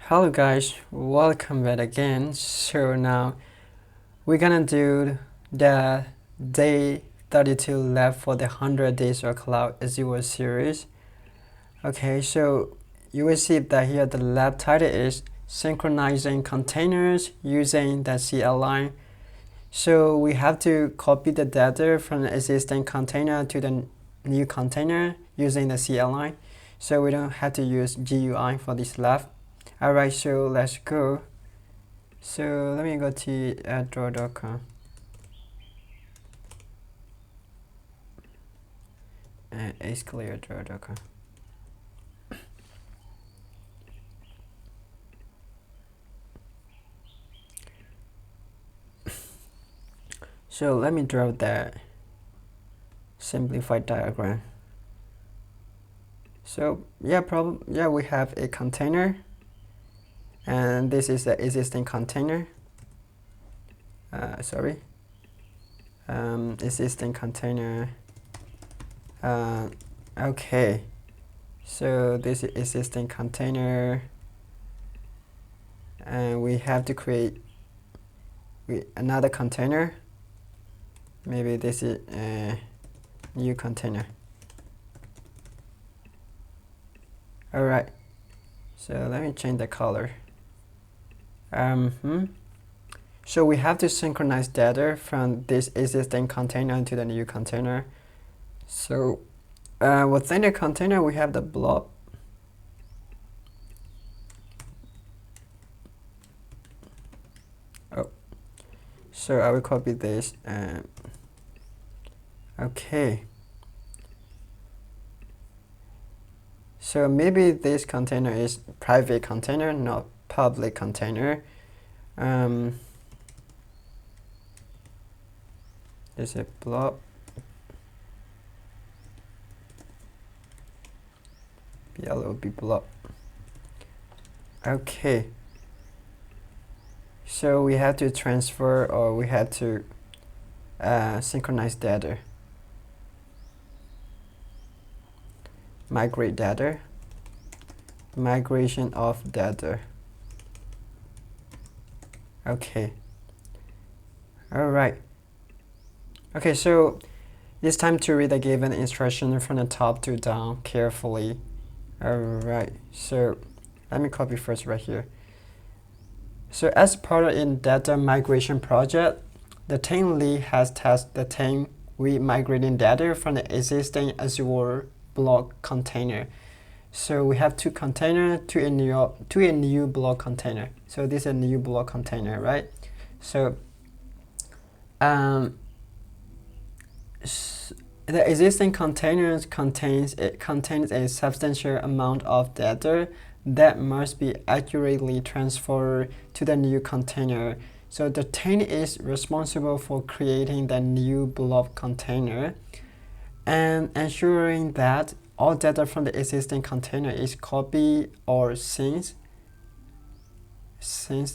Hello guys, welcome back again. So now we're gonna do the day 32 lab for the 100 days of cloud Azure series. Okay, so you will see that here the lab title is Synchronizing Containers Using the CLI. So we have to copy the data from the existing container to the new container using the CLI. So we don't have to use GUI for this lab. Alright, so let's go. So let me go to draw.com and xcleardraw.com. So let me draw that simplified diagram. So yeah, we have a container, and this is the existing container. Existing container. Okay, so this is existing container, and we have to create another container. Maybe this is a new container. Alright, so let me change the color. So we have to synchronize data from this existing container to the new container. So within the container we have the blob. So I will copy this and okay. So maybe this container is private container, not public container. There's a blob. BLOB blob. Okay. So we have to transfer, or we have to synchronize data. Migrate data. Migration of data. Okay. Alright. Okay, so it's time to read the given instruction from the top to down carefully. Alright, so let me copy first right here. So as part of in data migration project, the team lead has tasked the team with migrating data from the existing Azure Blob container. So we have two containers to a new Blob container. So this is a new Blob container, right? So the existing containers contains a substantial amount of data that must be accurately transferred to the new container. So the team is responsible for creating the new blob container and ensuring that all data from the existing container is copied or synced. So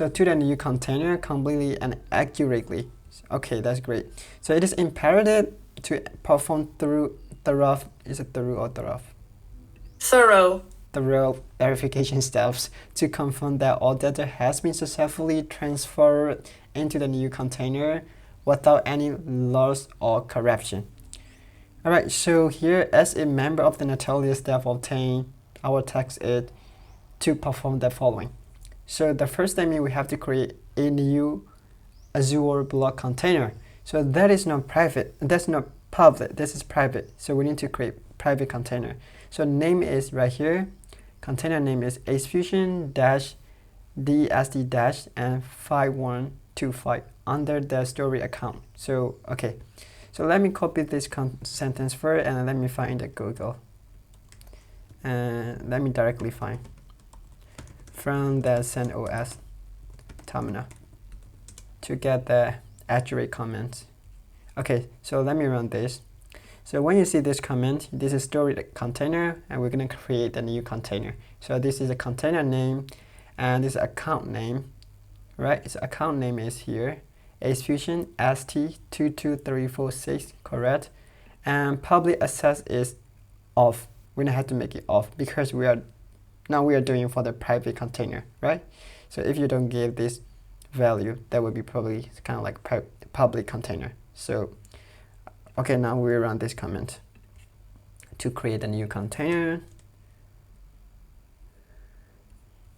to the new container completely and accurately. Okay, that's great. So it is imperative to perform thorough verification steps to confirm that all data has been successfully transferred into the new container without any loss or corruption. Alright, so here as a member of the Natalia staff of team, our task is to perform the following. So the first thing we have to create a new Azure Blob container. So that is not private, that's not public, this is private. So we need to create private container. So name is right here. Container name is xfusion.txt and 5125 under the story account. So okay, so let me copy this sentence first and let me find the Google. And let me directly find from the CentOS terminal to get the accurate comment. Okay, so let me run this. So when you see this comment, this is story container, and we're going to create a new container. So this is a container name, and this account name, right? So account name is here, xfusion st22346, correct? And public access is off. We don't have to make it off because we are Now we are doing for the private container, right? So if you don't give this value, that would be probably kind of like public container. So, okay, now we run this command to create a new container.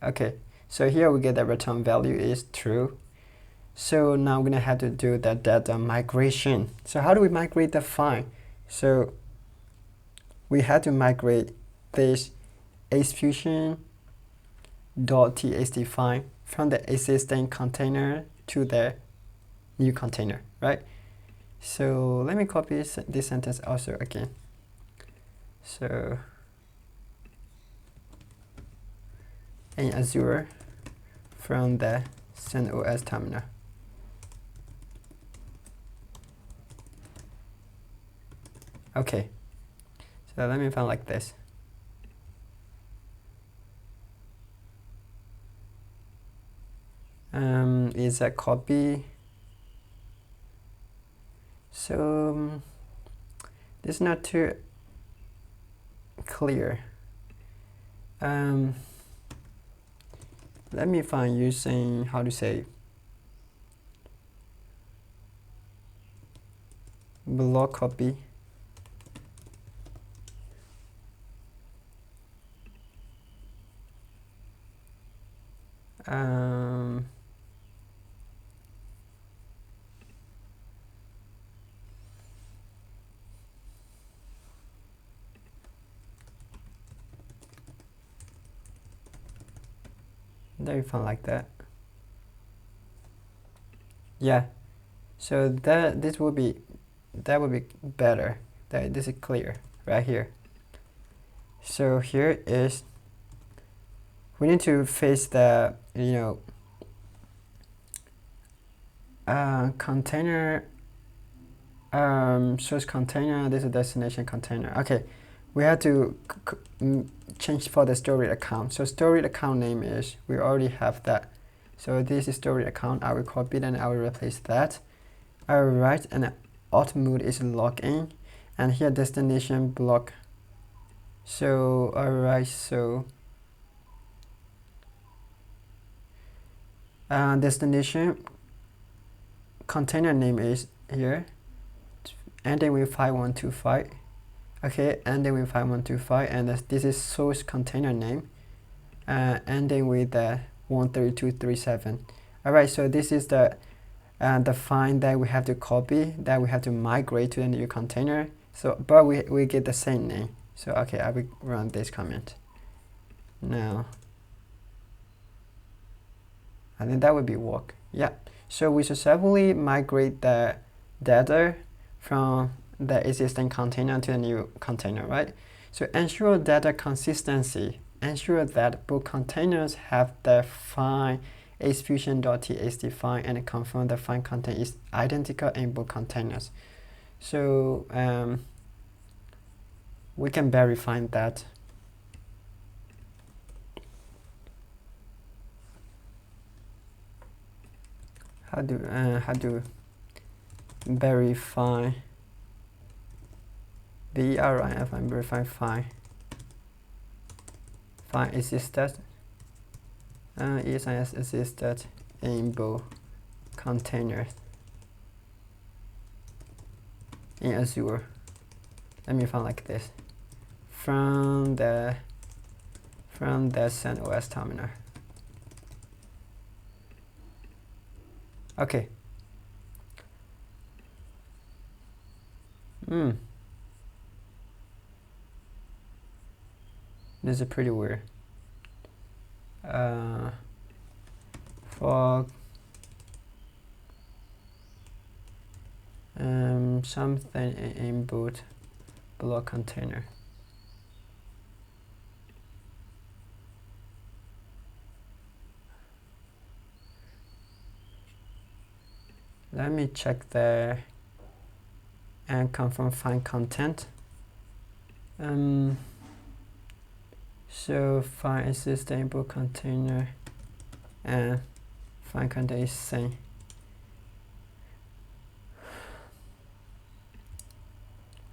Okay, so here we get the return value is true. So now we're gonna have to do the data migration. So how do we migrate the file? So we had to migrate this xfusion.txt file from the existing container to the new container, right? So let me copy this sentence also again. So in Azure from the CentOS terminal. Okay, so let me find like this. Is a copy. So this is not too clear. Let me find using how to say block copy. There you found like that. Yeah. So that would be better. This is clear right here. So here is we need to face the container source container. This is destination container. Okay, we have to change for the storage account. So storage account name is, we already have that. So this is storage account. I will copy it and I will replace that. Alright, and auth mode is login, and here destination block. So alright, so destination container name is here, ending with 5125. Okay, ending with 5125, and this is source container name, ending with 13237. Alright, so this is the file that we have to copy, that we have to migrate to a new container. So, but we get the same name. So okay, I will run this command now. I think that would be work. Yeah. So we successfully migrate the data from the existing container to a new container, right? So ensure data consistency. Ensure that both containers have the file xfusion.txt file, and confirm the file content is identical in both containers. So we can verify that. How do verify verif and verify file existed ESIS existed in both containers in Azure. Let me find like this from the CentOS terminal. Okay. This is pretty weird. For something in boot block container. Let me check there and confirm file content. So file is stable container and file content is same.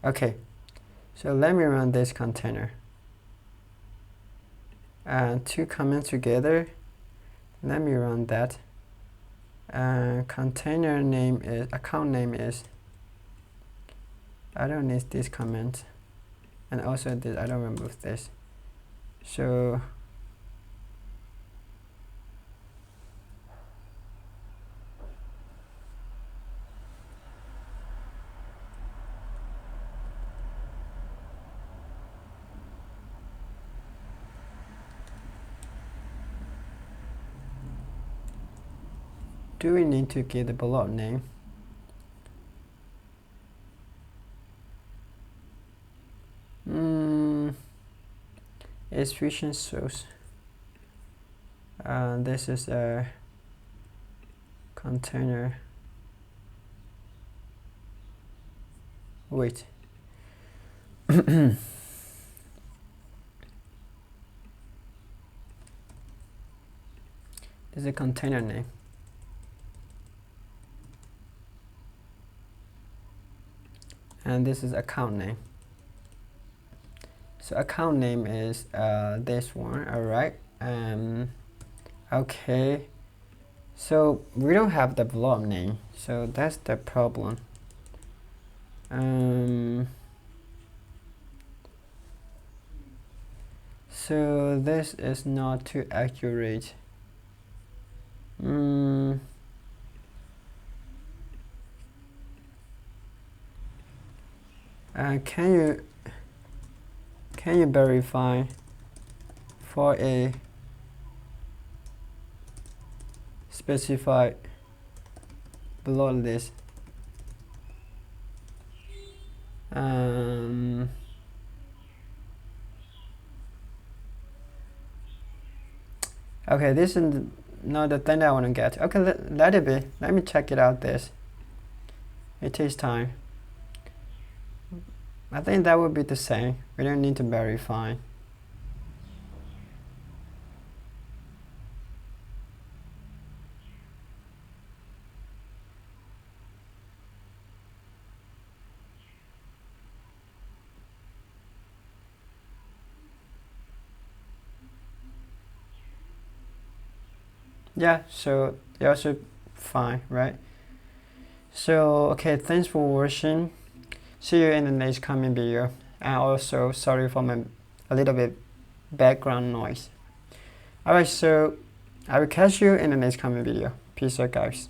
Okay, so let me run this container. and two comments together. Let me run that. Container name is, account name is, I don't need this comment, and also this, I don't remove this. So do we need to give the blob name? xfusion source. This is a container. Wait. This is a container name. And this is account name. So account name is this one. All right. Okay. So we don't have the blob name, so that's the problem. So this is not too accurate. Can you verify for a specified blob list? Okay, this is not the thing that I want to get. Okay, let it be. Let me check it out. This. It takes time. I think that would be the same. We don't need to verify. Yeah, so you're also fine, right? So, okay, thanks for watching. See you in the next coming video. And also, sorry for a little bit background noise. Alright, so I will catch you in the next coming video. Peace out, guys.